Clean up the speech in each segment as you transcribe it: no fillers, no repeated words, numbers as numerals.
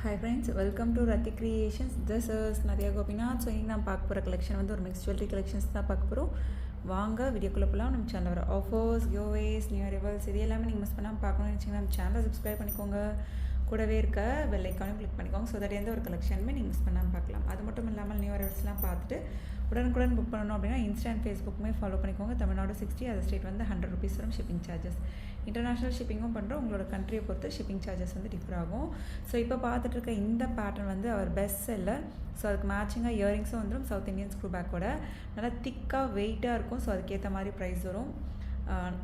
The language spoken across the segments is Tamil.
Hi friends, welcome to Rati Creations. This is Nadia Gopinath. So இன்னைக்கு நான் பார்க்க போகிற கலெக்ஷன் வந்து ஒரு மிக்ஸ் ஜுவல்லரி கலெக்ஷன்ஸ் தான் பார்க்க போகிறோம். வாங்க வீடியோக்குள்ளே போகலாம். நம்ம சேனல் வர ஆஃபர்ஸ், கிவ்அவேஸ், நியூ அரைவல்ஸ் இது எல்லாமே நீங்கள் மிஸ் பண்ணாமல் பார்க்கணும்னு நினச்சிங்கன்னா நம்ம சேனலை சப்ஸ்கிரைப் பண்ணிக்கோங்க. கூடவே இருக்க பெல் ஐக்கானும் கிளிக் பண்ணிக்கோங்க. ஸோ தட் எந்த ஒரு கலெக்ஷனுமே நீங்கள் மிஸ் பண்ணாமல் பார்க்கலாம். அது மட்டும் இல்லாமல் நியூ அரைவல்ஸ்லாம் பார்த்துட்டு உடனுக்குடன் புக் பண்ணணும் அப்படின்னா இன்ஸ்டா அண்ட் ஃபேஸ்புக்குமே ஃபாலோ பண்ணிக்கோங்க. தமிழ்நாடு 60, அதர் ஸ்டேட் வந்து 100 rupees வரும் ஷிப்பிங் சார்ஜஸ். இன்டர்நேஷ்னல் ஷிப்பிங்கும் பண்ணுறோம். உங்களோட கண்ட்ரியை பொறுத்து ஷிப்பிங் சார்ஜஸ் வந்து டிஃபர் ஆகும். ஸோ இப்போ பார்த்துட்டு இருக்க இந்த பேட்டர்ன் வந்து அவர் பெஸ்ட் செல்லர். ஸோ அதுக்கு மேட்சிங்காக இயரிங்ஸும் வந்துடும். சவுத் இந்தியன் ஸ்க்ரூ பேக்கோட நல்லா திக்காக வெயிட்டாக இருக்கும். ஸோ அதுக்கேற்ற மாதிரி ப்ரைஸ் வரும்.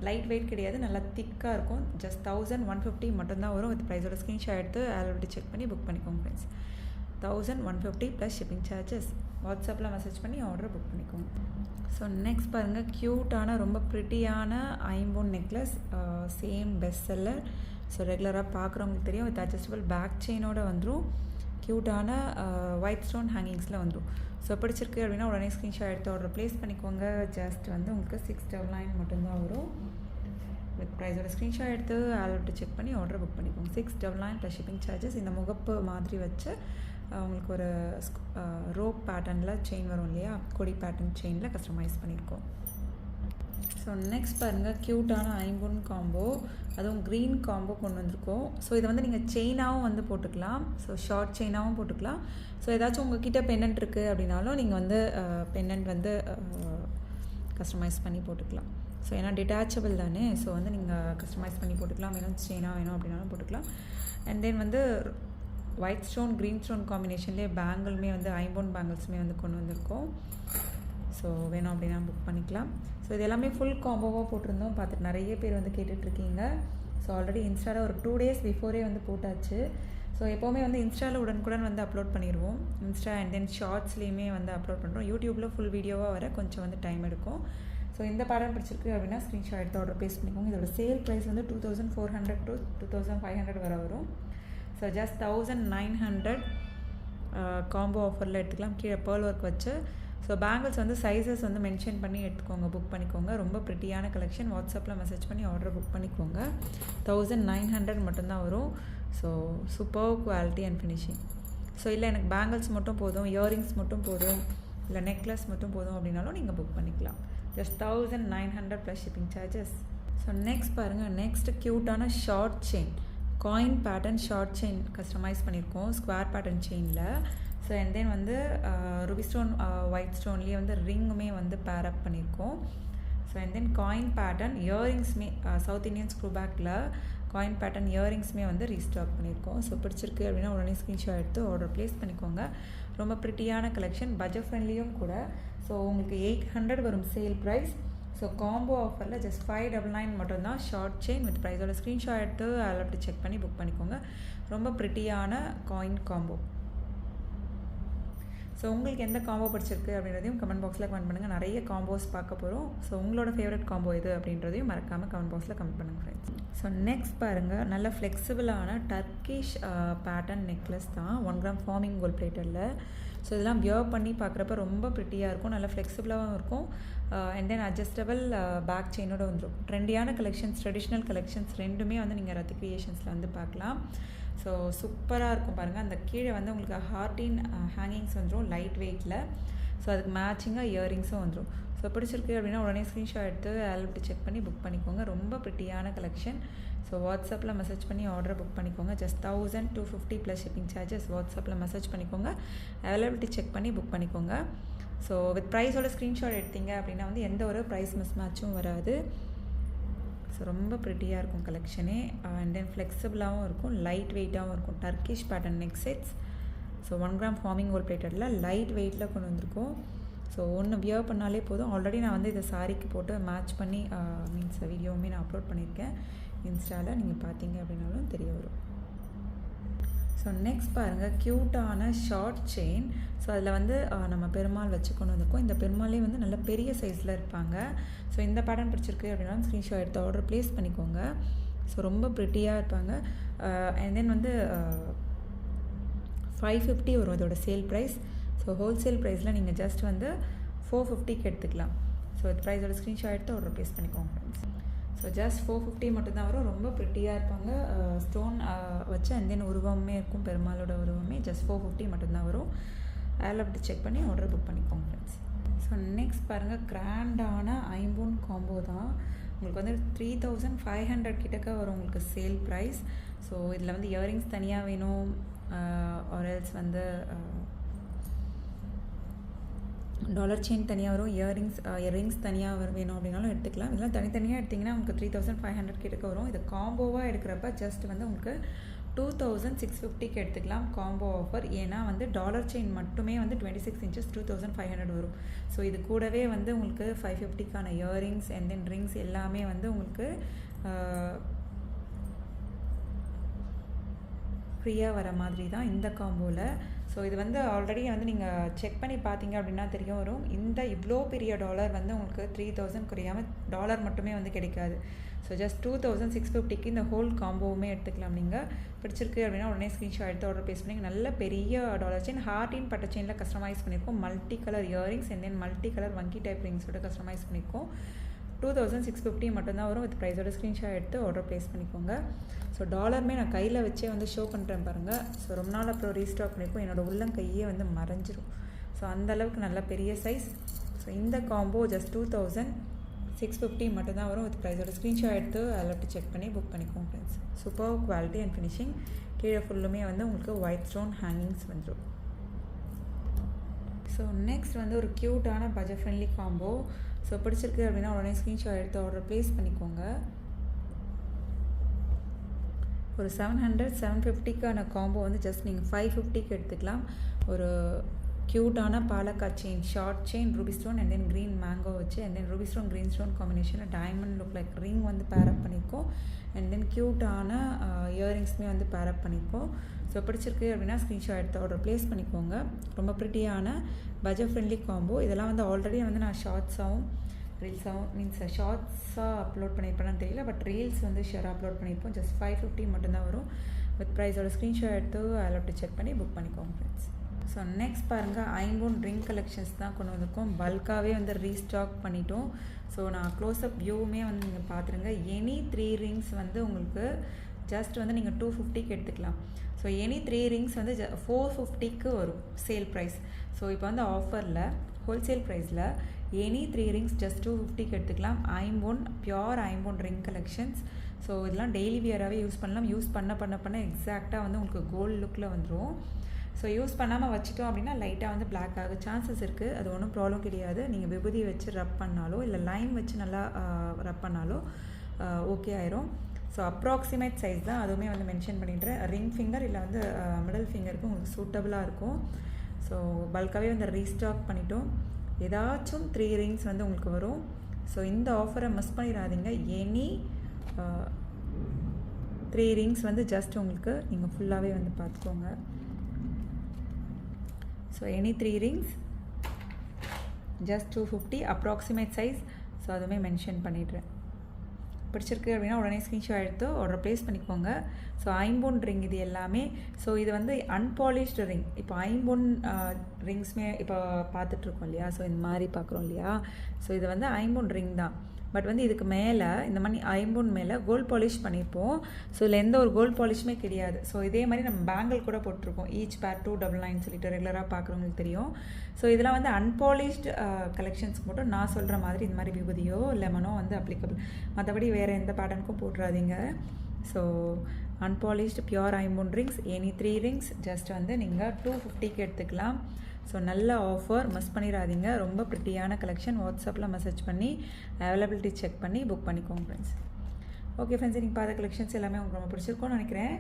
லைட் வெயிட் கிடையாது, நல்லா திக்காக இருக்கும். ஜஸ்ட் 1150 மட்டும்தான் வரும். வித் ப்ரைஸோட ஸ்க்ரீன்ஷாட் எடுத்து அவைலபிலிட்டி செக் பண்ணி புக் பண்ணிக்கோங்க ஃப்ரெண்ட்ஸ். 1150 plus shipping charges. வாட்ஸ்அப்பில் மெசேஜ் பண்ணி ஆர்டர் புக் பண்ணிக்கோங்க. ஸோ நெக்ஸ்ட் பாருங்கள், க்யூட்டான ரொம்ப ப்ரிட்டியான ஐம்போன் necklace, same best seller. So ரெகுலராக பார்க்குறவங்களுக்கு தெரியும். வித் அட்ஜஸ்டபிள் பேக் செயினோட வந்துடும். க்யூட்டான ஒயிட் ஸ்டோன் ஹேங்கிங்ஸில் வந்துடும். ஸோ பிடிச்சிருக்கு அப்படின்னா உடனே ஸ்க்ரீன்ஷாட் எடுத்து ஆர்டர் ப்ளேஸ் பண்ணிக்கோங்க. ஜஸ்ட் வந்து உங்களுக்கு 699 மட்டும்தான் வரும். வித் ப்ரைஸோட ஸ்க்ரீன்ஷாட் எடுத்து ஆல்ரெடி செக் பண்ணி ஆர்டர் புக் பண்ணிக்கோங்க. 699 ப்ளஸ் ஷிப்பிங் சார்ஜஸ். இந்த முகப்பு மாதிரி வச்சு உங்களுக்கு ஒரு ரோப் பேட்டர்னில் செயின் வரும் இல்லையா, கொடி பேட்டர்ன் செயினில் கஸ்டமைஸ் பண்ணியிருக்கோம். ஸோ நெக்ஸ்ட் பாருங்கள், க்யூட்டான ஐம்பொன் காம்போ, அதுவும் க்ரீன் காம்போ கொண்டு வந்திருக்கோம். ஸோ இதை வந்து நீங்கள் செயினாகவும் வந்து போட்டுக்கலாம். ஸோ ஷார்ட் செயினாகவும் போட்டுக்கலாம். ஸோ ஏதாச்சும் உங்கள்கிட்ட பெண்டன்ட் இருக்குது அப்படின்னாலும் நீங்கள் வந்து பெண்டன்ட் வந்து கஸ்டமைஸ் பண்ணி போட்டுக்கலாம். ஸோ ஏன்னா டிட்டாச்சபிள் தானே, ஸோ வந்து நீங்கள் கஸ்டமைஸ் பண்ணி போட்டுக்கலாம். வேணும் செயினாக வேணும் அப்படின்னாலும் போட்டுக்கலாம். அண்ட் தென் வந்து ஒயிட் ஸ்டோன் க்ரீன் ஸ்டோன் காம்பினேஷன்லேயே பேங்கிளுமே வந்து ஐம்போன் பேங்கிள்ஸுமே வந்து கொண்டு வந்திருக்கோம். ஸோ வேணும் அப்படின்னா புக் பண்ணிக்கலாம். ஸோ இது எல்லாமே ஃபுல் காம்போவாக போட்டிருந்தோம். பார்த்துட்டு நிறைய பேர் வந்து கேட்டுட்ருக்கீங்க. ஸோ ஆல்ரெடி இன்ஸ்டாவில் ஒரு 2 days பிஃபோரே வந்து போட்டாச்சு. ஸோ எப்போவுமே வந்து இன்ஸ்டாவில் உடனுக்குடன் வந்து அப்லோட் பண்ணிடுவோம். இன்ஸ்டா அண்ட் தென் ஷார்ட்ஸ்லேயுமே வந்து அப்லோட் பண்ணுறோம். யூடியூப்பில் ஃபுல் வீடியோவாக வர கொஞ்சம் வந்து டைம் எடுக்கும். ஸோ இந்த பேட்டர்ன் பிடிச்சிருக்கு அப்படின்னா ஸ்க்ரீன்ஷாட் எடுத்து ஆர்டர் ப்ளேஸ் பண்ணிக்கோங்க. இதோட சேல் ப்ரைஸ் வந்து 2400 to 2500 வர வரும். ஸோ ஜஸ்ட் 1900 காம்போ ஆஃபரில் எடுத்துக்கலாம். கீழே பேர்ல் ஒர்க் வச்சு. ஸோ பேங்கிள்ஸ் வந்து சைஸஸ் வந்து மென்ஷன் பண்ணி எடுத்துக்கோங்க, புக் பண்ணிக்கோங்க. ரொம்ப ப்ரிட்டியான கலெக்ஷன். வாட்ஸ்அப்பில் மெசேஜ் பண்ணி ஆர்டர் புக் பண்ணிக்கோங்க. 1900 மட்டும்தான் வரும். So super quality and finishing. So இல்லை எனக்கு பேங்கிள்ஸ் மட்டும் போதும், இயரிங்ஸ் மட்டும் போதும், இல்லை நெக்லஸ் மட்டும் போதும் அப்படின்னாலும் நீங்கள் புக் பண்ணிக்கலாம். Just 1900 plus shipping charges. So next பாருங்கள், நெக்ஸ்ட் க்யூட்டான short chain, coin pattern short chain customise பண்ணியிருக்கோம் ஸ்கொயர் பேட்டர்ன் செயினில். ஸோ அண்ட் தென் வந்து ரூபி ஸ்டோன் ஒயிட் ஸ்டோன்லேயே வந்து ரிங்குமே வந்து பேர் அப் பண்ணியிருக்கோம். So and then coin pattern இயரிங்ஸுமே சவுத் இந்தியன் ஸ்க்ரூ பேக்கில் காயின் பேட்டர்ன் இயரிங்ஸுமே வந்து ரீஸ்டாக் பண்ணியிருக்கோம். ஸோ பிடிச்சிருக்கு அப்படின்னா உடனே ஸ்க்ரீன்ஷாட் எடுத்து ஆர்டர் ப்ளேஸ் பண்ணிக்கோங்க. ரொம்ப ப்ரிட்டியான கலெக்ஷன், பட்ஜெட் ஃப்ரெண்ட்லியும் கூட. ஸோ உங்களுக்கு 800 வரும் சேல் ப்ரைஸ். ஸோ காம்போ ஆஃபரில் ஜஸ்ட் 599 மட்டும்தான் ஷார்ட் செயின். வித் ப்ரைஸோட ஸ்க்ரீன்ஷாட் எடுத்து அப்படி செக் பண்ணி புக் பண்ணிக்கோங்க. ரொம்ப ப்ரிட்டியான காயின் காம்போ. ஸோ உங்களுக்கு எந்த காம்போ பிடிச்சிருக்கு அப்படின்றதையும் கமெண்ட் பாக்ஸில் கமெண்ட் பண்ணுங்கள். நிறைய காம்போஸ் பார்க்க போகிறோம். ஸோ உங்களோட ஃபேவரட் காம்போ எது அப்படின்றதையும் மறக்காமல் கமெண்ட் பாக்ஸில் கமெண்ட் பண்ணுங்கள் ஃப்ரெண்ட்ஸ். ஸோ நெக்ஸ்ட் பாருங்கள், நல்ல ஃப்ளெக்சிபிளான டர்க்கிஷ் பேட்டர்ன் நெக்லஸ் தான், 1 gram ஃபார்மிங் கோல்ட் பிளேட்டரில். ஸோ இதெல்லாம் வியர் பண்ணி பார்க்குறப்ப ரொம்ப ப்ரிட்டியாக இருக்கும், நல்லா ஃப்ளெக்சிபிளாகவும் இருக்கும். அண்ட் தென் அட்ஜஸ்டபிள் பேக் செயினோட வந்துடும். ட்ரெண்டியான கலெக்ஷன்ஸ், ட்ரெடிஷ்னல் கலெக்ஷன்ஸ் ரெண்டுமே வந்து நீங்கள் ரத்தி கிரியேஷன்ஸில் வந்து பார்க்கலாம். ஸோ சூப்பராக இருக்கும் பாருங்கள். அந்த கீழே வந்து உங்களுக்கு ஹார்டின் ஹேங்கிங்ஸ் வந்துடும் லைட் வெயிட்டில். ஸோ அதுக்கு மேட்சிங்காக இயரிங்ஸும் வந்துடும். ஸோ பிடிச்சிருக்கு அப்படின்னா உடனே ஸ்க்ரீன்ஷாட் எடுத்து ஆல்ரெடி செக் பண்ணி புக் பண்ணிக்கோங்க. ரொம்ப ப்ரிட்டியான கலெக்ஷன். ஸோ வாட்ஸ்அப்பில் மெசேஜ் பண்ணி ஆர்டர் புக் பண்ணிக்கோங்க. Just 1250 plus shipping charges. வாட்ஸ்அப்பில் மெசேஜ் பண்ணிக்கோங்க, அவைலபிலிட்டி செக் பண்ணி புக் பண்ணிக்கோங்க. ஸோ வித் ப்ரைஸோட ஸ்க்ரீன்ஷாட் எடுத்தீங்க அப்படின்னா வந்து எந்த ஒரு ப்ரைஸ் மிஸ் மேட்சும் வராது. ஸோ ரொம்ப ப்ரிட்டியாக இருக்கும் கலெக்ஷனே. அண்ட் தென் ஃப்ளெக்சிபிளாகவும் இருக்கும், லைட் வெயிட்டாகவும் இருக்கும். Turkish pattern neck sets. So 1 gram forming gold பிளேட்டரில் லைட் வெயிட்டில் கொண்டு வந்திருக்கோம். ஸோ ஒன்று வியர் பண்ணாலே போதும். ஆல்ரெடி நான் வந்து இதை சாரிக்கு போட்டு மேட்ச் பண்ணி மீன்ஸ் வீடியோவுமே நான் அப்லோட் பண்ணியிருக்கேன் இன்ஸ்டாவில். நீங்கள் பார்த்தீங்க அப்படின்னாலும் தெரிய வரும். ஸோ நெக்ஸ்ட் பாருங்கள், க்யூட்டான ஷார்ட் செயின். ஸோ அதில் வந்து நம்ம பெருமாள் வச்சு கொண்டு வந்திருக்கோம். இந்த பெருமாளே வந்து நல்ல பெரிய சைஸில் இருப்பாங்க. ஸோ இந்த பேட்டர்ன் பிடிச்சிருக்கு அப்படின்னா ஸ்க்ரீன்ஷாட் எடுத்து ஆர்டர் ப்ளேஸ் பண்ணிக்கோங்க. ஸோ ரொம்ப ப்ரிட்டியாக இருப்பாங்க. அண்ட் தென் வந்து 550 வரும் இதோட சேல் ப்ரைஸ். ஸோ ஹோல்சேல் ப்ரைஸில் நீங்கள் ஜஸ்ட் வந்து 450க்கு எடுத்துக்கலாம். ஸோ இது ப்ரைஸோட ஸ்க்ரீன்ஷாட் எடுத்து ஆர்டர் ப்ளேஸ் பண்ணிக்கோங்க ஃப்ரெண்ட்ஸ். ஸோ ஸோ ஜஸ்ட் 450 மட்டும்தான் வரும். ரொம்ப ப்ரிட்டியாக இருப்பாங்க, ஸ்டோன் வச்சு அண்ட் தென் உருவமே இருக்கும், பெருமாளோட உருவமே. ஜஸ்ட் 450 மட்டும்தான் வரும். அதில் அப்படி செக் பண்ணி ஆர்டர் புக் பண்ணிக்கோங்க ஃப்ரெண்ட்ஸ். ஸோ நெக்ஸ்ட் பாருங்கள், கிராண்டான ஐம்பொன் காம்போ தான். உங்களுக்கு வந்து 3500 கிட்டக்க வரும் உங்களுக்கு சேல் ப்ரைஸ். ஸோ இதில் வந்து இயரிங்ஸ் தனியாக வேணும், ஆர்எல்ஸ் வந்து டாலர் செயின் தனியாக வரும், இயரிங்ஸ் தனியாக வேணும் அப்படின்னாலும் எடுத்துக்கலாம். இதெல்லாம் தனித்தனியாக எடுத்திங்கன்னா உங்களுக்கு 3500 கிட்டக்க வரும். இது காம்போவாக எடுக்கிறப்ப ஜஸ்ட் வந்து உங்களுக்கு 2650க்கு எடுத்துக்கலாம் காம்போ ஆஃபர். ஏன்னா வந்து டாலர் செயின் மட்டுமே வந்து 26 inches 2500 வரும். ஸோ இது கூடவே வந்து உங்களுக்கு 550க்கான இயரிங்ஸ் அண்ட் தென் ரிங்ஸ் எல்லாமே வந்து உங்களுக்கு ஃப்ரீயாக வர மாதிரி தான் இந்த காம்போவில். ஸோ இது வந்து ஆல்ரெடி வந்து நீங்கள் செக் பண்ணி பார்த்தீங்க அப்படின்னா தெரிய வரும். இந்த இவ்வளோ பெரிய டாலர் வந்து உங்களுக்கு 3000 குறையாமல் டாலர் மட்டுமே வந்து கிடைக்காது. ஸோ ஜஸ்ட் 2650க்கு இந்த ஹோல் காம்போவுமே எடுத்துக்கலாம். நீங்கள் பிடிச்சிருக்கு அப்படின்னா உடனே ஸ்க்ரீன்ஷாட் எடுத்து ஆர்டர் ப்ளேஸ் பண்ணி நல்ல பெரிய டாலர் செயின், ஹார்டின் பட்ட செயினில் கஸ்டமைஸ் பண்ணியிருக்கோம். Multi colour earrings and then multi colour வங்கி டைப் ரிங்ஸோட கஸ்டமைஸ் பண்ணியிருக்கோம். 2650 மட்டும்தான் வரும். வித் ப்ரைஸோட ஸ்க்ரீன்ஷாட் எடுத்து ஆர்டர் ப்ளேஸ் பண்ணிக்கோங்க. ஸோ டாலருமே நான் கையில் வச்சே வந்து ஷோ பண்ணுறேன் பாருங்கள். ஸோ ரொம்ப நாள் அப்புறம் ரீஸ்டாக் பண்ணியிருக்கோம். என்னோடய உள்ளங்கையே வந்து மறைஞ்சிரும். ஸோ அந்தளவுக்கு நல்ல பெரிய சைஸ். ஸோ இந்த காம்போ ஜஸ்ட் 2650 மட்டும்தான் வரும். வித் ப்ரைஸோட ஸ்க்ரீன்ஷாட் எடுத்து அதில் செக் பண்ணி புக் பண்ணிக்கோங்க friends. Super quality and finishing. கீழே ஃபுல்லுமே வந்து உங்களுக்கு ஒயிட் ஸ்டோன் ஹேங்கிங்ஸ் வந்துடும். ஸோ நெக்ஸ்ட் வந்து ஒரு க்யூட்டான பட்ஜெட் ஃப்ரெண்ட்லி காம்போ. ஸோ பிடிச்சிருக்கு அப்படின்னா உடனே ஸ்க்ரீன்ஷாட் எடுத்து ஆர்டர் ப்ளேஸ் பண்ணிக்கோங்க. ஒரு 750க்கான காம்போ வந்து ஜஸ்ட் நீங்கள் 550க்கு எடுத்துக்கலாம். ஒரு க்யூட்டான பாலக்காய் chain, short chain, ruby stone and then green mango வச்சு and then ruby stone green stone காம்பினேஷனில் டைமண்ட் லுக் லைக் ரிங் வந்து பேரப் பண்ணியிருக்கோம். அண்ட் தென் க்யூட்டான இயரிங்ஸுமே வந்து பேரப் பண்ணியிருக்கோம். ஸோ பிடிச்சிருக்கு அப்படின்னா ஸ்க்ரீன்ஷாட் எடுத்து ஆர்டர் ப்ளேஸ் பண்ணிக்கோங்க. ரொம்ப ப்ரிட்டியான பட்ஜெட் ஃப்ரெண்ட்லி காம்போ. இதெல்லாம் வந்து ஆல்ரெடி வந்து நான் ஷார்ட்ஸாகவும் ரீல்ஸாகவும் ஷார்ட்ஸாக அப்லோட் பண்ணியிருப்பேன்னு தெரியல, பட் ரீல்ஸ் வந்து ஷேர் அப்லோட் பண்ணியிருப்போம். ஜஸ்ட் 550 மட்டும்தான் வரும். வித் ப்ரைஸோட ஸ்க்ரீன்ஷாட் எடுத்து அதில் செக் பண்ணி புக் பண்ணிக்கோங்க ஃப்ரெண்ட்ஸ். ஸோ நெக்ஸ்ட் பாருங்கள், ஐம்பொன் ரிங் கலெக்ஷன்ஸ் தான் கொண்டு வந்திருக்கோம். பல்காகவே வந்து ரீஸ்டாக் பண்ணிட்டோம். ஸோ நான் க்ளோஸ்அப் வியூவுமே வந்து நீங்கள் பார்த்துருங்க. எனி 3 ரிங்ஸ் வந்து உங்களுக்கு ஜஸ்ட் வந்து நீங்கள் 250க்கு எடுத்துக்கலாம். ஸோ எனி 3 ரிங்ஸ் வந்து 450க்கு வரும் சேல் ப்ரைஸ். ஸோ இப்போ வந்து ஆஃபரில் ஹோல்சேல் ப்ரைஸில் எனி 3 ரிங்ஸ் ஜஸ்ட் 250க்கு எடுத்துக்கலாம். ஐம்பொன் பியோர் ஐம்பொன் ரிங் கலெக்ஷன்ஸ். ஸோ இதெல்லாம் டெய்லி வியராகவே யூஸ் பண்ணலாம். யூஸ் பண்ண எக்ஸாக்டாக வந்து உங்களுக்கு கோல்டு லுக்கில் வந்துடும். ஸோ யூஸ் பண்ணாமல் வச்சுட்டோம் அப்படின்னா லைட்டாக வந்து பிளாக் ஆக சான்சஸ் இருக்குது. அது ஒன்றும் ப்ராப்ளம் கிடையாது. நீங்கள் விபூதி வச்சு ரப் பண்ணாலோ இல்லை லைன் வச்சு நல்லா ரப் பண்ணாலோ ஓகே ஆயிரும். ஸோ அப்ராக்சிமேட் சைஸ் தான், அதுவுமே வந்து மென்ஷன் பண்ணிடுறேன். ரிங் ஃபிங்கர் இல்லை வந்து மிடில் ஃபிங்கருக்கு உங்களுக்கு சூட்டபுளாக இருக்கும். ஸோ பல்காகவே வந்து ரீஸ்டாக் பண்ணிட்டோம். ஏதாச்சும் 3 ரிங்ஸ் வந்து உங்களுக்கு வரும். ஸோ இந்த ஆஃபரை மிஸ் பண்ணிடாதீங்க. எனி 3 ரிங்ஸ் வந்து ஜஸ்ட் உங்களுக்கு நீங்கள் ஃபுல்லாகவே வந்து பார்த்துக்கோங்க. So any 3 rings just 250 approximate size. So அதுவுமே மென்ஷன் பண்ணிடுறேன். பிடிச்சிருக்கு அப்படின்னா உடனே ஸ்க்ரீன்ஷாட் எடுத்து ஆர்டர் ப்ளேஸ் பண்ணிக்கோங்க. ஸோ ஐம்பொன் ரிங் இது எல்லாமே. ஸோ இது வந்து அன்பாலிஷ்டு ரிங். இப்போ ஐம்பொன் ரிங்ஸ்மே இப்போ பார்த்துட்ருக்கோம் இல்லையா. ஸோ இந்த மாதிரி பார்க்குறோம் இல்லையா. ஸோ இது வந்து ஐம்பொன் ரிங் தான். பட் வந்து இதுக்கு மேலே இந்த மாதிரி ஐம்பொன் மேலே கோல்ட் பாலிஷ் பண்ணியிருப்போம். ஸோ இதில் எந்த ஒரு கோல்ட் பாலிஷுமே கிடையாது. ஸோ இதே மாதிரி நம்ம பேங்கிள் கூட போட்டிருக்கோம். ஈச் பேர் 299 சொல்லிட்டு ரெகுலராக பார்க்குறவங்களுக்கு தெரியும். ஸோ இதெல்லாம் வந்து அன்பாலிஷ்டு கலெக்ஷன்ஸ்க்கு மட்டும் நான் சொல்கிற மாதிரி இந்த மாதிரி விபூதியோ லெமனோ வந்து அப்ளிகபிள். மற்றபடி வேறு எந்த பேட்டர்னுக்கும் போட்டுறாதீங்க. ஸோ அன்பாலிஷ்டு பியோர் ஐம்பொன் ரிங்ஸ் எனி 3 ரிங்ஸ் ஜஸ்ட் வந்து நீங்கள் 250க்கு எடுத்துக்கலாம். ஸோ நல்ல ஆஃபர், மிஸ் பண்ணிடாதீங்க. ரொம்ப ப்ரிட்டியான கலெக்ஷன். வாட்ஸ்அப்பில் மெசேஜ் பண்ணி அவைலபிலிட்டி செக் பண்ணி புக் பண்ணிக்கோங்க ஃப்ரெண்ட்ஸ். ஓகே ஃப்ரெண்ட்ஸ், நீங்கள் பார்த்த கலெக்ஷன்ஸ் எல்லாமே உங்களுக்கு ரொம்ப பிடிச்சிருக்கும்னு நினைக்கிறேன்.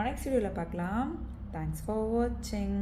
நெக்ஸ்ட் வீடியோவில் பார்க்கலாம். தேங்க்ஸ் ஃபார் வாட்சிங்.